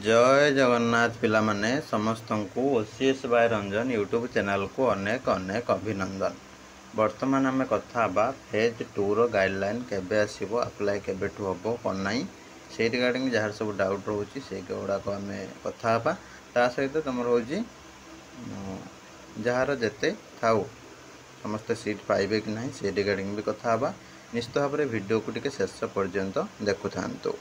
जय जगन्नाथ पिला माने समस्त को OCS by Ranjan YouTube channel को अनेक अनेक अभिनंदन। वर्तमान आम कथा फेज 2 रो गाइडलाइन केबे आसीबो अप्लाई केबे ठू हबो कोन नाही से रिगार्डिंग जहाँ सब डाउट रोची से गुड़ाक आम कथा ता सहित तुम रोजी जार जेते थाउ समस्त सीट पाइबे कि नहीं से रिगार्डिंग भी कथा निश्चित भाव में वीडियो को टिके शेष पर्यंत देखु थांतु।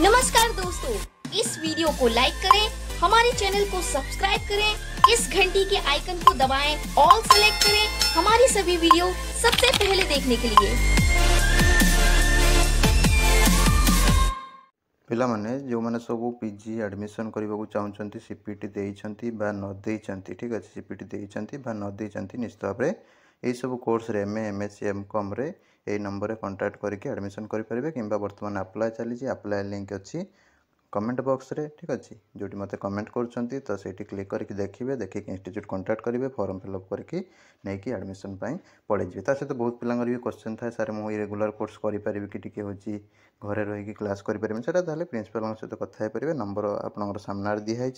नमस्कार दोस्तों, इस वीडियो को लाइक करें, हमारे चैनल को सब्सक्राइब करें, इस घंटी के आइकन को दबाएं, ऑल सेलेक्ट करें हमारी सभी वीडियो सबसे पहले देखने के लिए। पिला माने जो माने सब पीजी एडमिशन करने को चाहते सीपीटी देइछंती बा न देइछंती ठीक अच्छे सीपीटी देइछंती बा न देइछंती निश्चित भाव में यही सब कोर्स रे एमए एमएससी एमकॉम रे यही नंबर रे कांटेक्ट करके एडमिशन करि परिबे किंबा वर्तमान अप्लाई चली अप्लाई लिंक अच्छी कमेंट बॉक्स रे ठीक अच्छे जो मत कमेंट कर तो सेठी क्लिक करके देखिए देखिए इंस्टीट्यूट कांटेक्ट करेंगे फॉर्म फिलअप करके नहीं एडमिशन पड़े जी सहित बहुत पिलांगर भी क्वेश्चन था सर मुझे रेगुलर कोर्स करें कि टी हूँ घरे रही क्लास करें से प्रिंसिपल सहित कथा पारे नंबर आप सामने दिखाई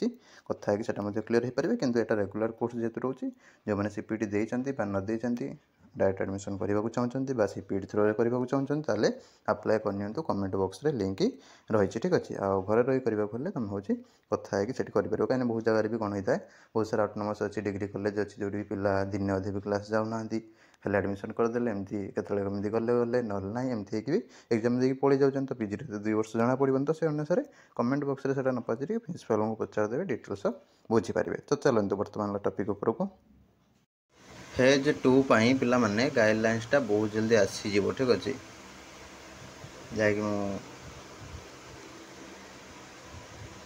कथा क्लीयर हो पारे कि यहाँ रेगुलर कोर्स जेहतु रोचे जो मैंने सीपीटी देती न देती डायरेक्ट एडमिशन करने को चाहते बा सीपीटी थ्रो रे करने को चाहते अप्लाई कर कमेंट बॉक्स रे लिंक रही ठीक अच्छे आ घरे रही करने तुम हूँ कथा है कहीं बहुत जगह भी कौन होता है बहुत सारा ऑटोनोमस अच्छी डिग्री कॉलेज अच्छी जो भी पिला दिन अधे भी क्लास जाऊना खाली एडमिशन करदे एमती केतमी गले गले ना एमती भी एग्जाम देखिए पड़ी जाऊँ तो पीजी तो 2 वर्ष जना पड़न तो से अनुसार कमेंट बॉक्स रे न पचारि प्रिंसिपल को पचारदेवे डिटेल्स बुझीपारे। तो चलते बर्तमान टॉपिक उपरको फेज 2 पाई पिला माने गाइडलाइंस टा बहुत जल्दी आसी जीवो ठीक अच्छे जैक मु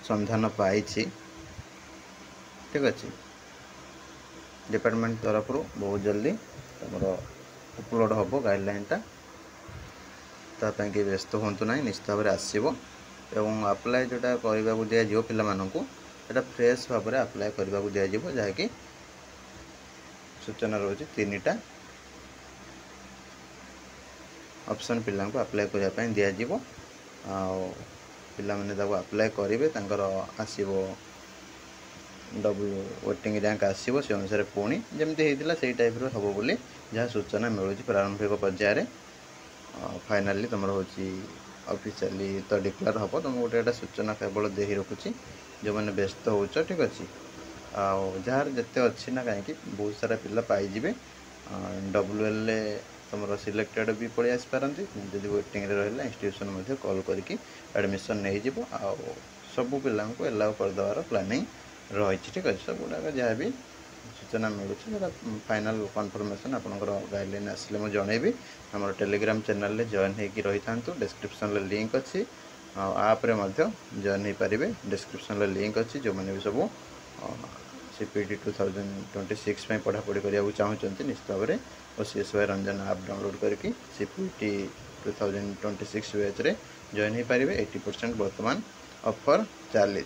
संधान पाई ठीक अच्छे डिपार्टमेंट तरफ बहुत जल्दी तुम अपलोड हम गाइडलाइन ताकि व्यस्त हूँ ना निश्चित भाव में आसो एवं अप्लाई जोटा करने को दिज्व पाला फ्रेश भाव में अप्लाई करने को दिज्व जहाँकि सूचना रोचे 3टा ऑप्शन पिला को अप्लाई करने दिज्व पाने अप्लाई करेंगे आसो डब्ल्यू वेटिंग रैंक आसो से अनुसार पुणी जमती होता से टाइप हम बोली जहाँ सूचना मिलूँ प्रारंभिक पर्यायर फाइनाली तुम हूँ ऑफिशियली तो डिक्लेयर हम तुम गोटे सूचना केवल दे रखुची जो मैंने व्यस्त हो ठीक अच्छे जार जिते अच्छी ना कहीं बहुत सारा पिला पाइबे WL तुम सिलेक्टेड भी पड़े आसपारती जब वेटिंग रहा इंस्टीट्यूशन कॉल करके एडमिशन नहीं जीव आ सब पिला एलाउ करदेवार प्लानिंग रही ठीक अच्छे सब गुड़ाक जहाँ भी सूचना मिलूँ फाइनाल कन्फर्मेशन आपंकर गाइडलाइन आसिले मुझे जनइबी आम टेलीग्राम चैनल जॉइन होगी रही था डिस्क्रिप्शन लिंक अच्छी आप्रे जॉइन हो पारे डिस्क्रिप्शन लिंक अच्छी जो मैंने भी सब सीपीटी 2026 पढ़ापढ़ी करने चाहते निश्चित भाव में ओसीएस बाय रंजन आप डाउनलोड करके सीपीटी 2026 बैच रे जॉइन हो पारे 80% वर्तमान ऑफर चली।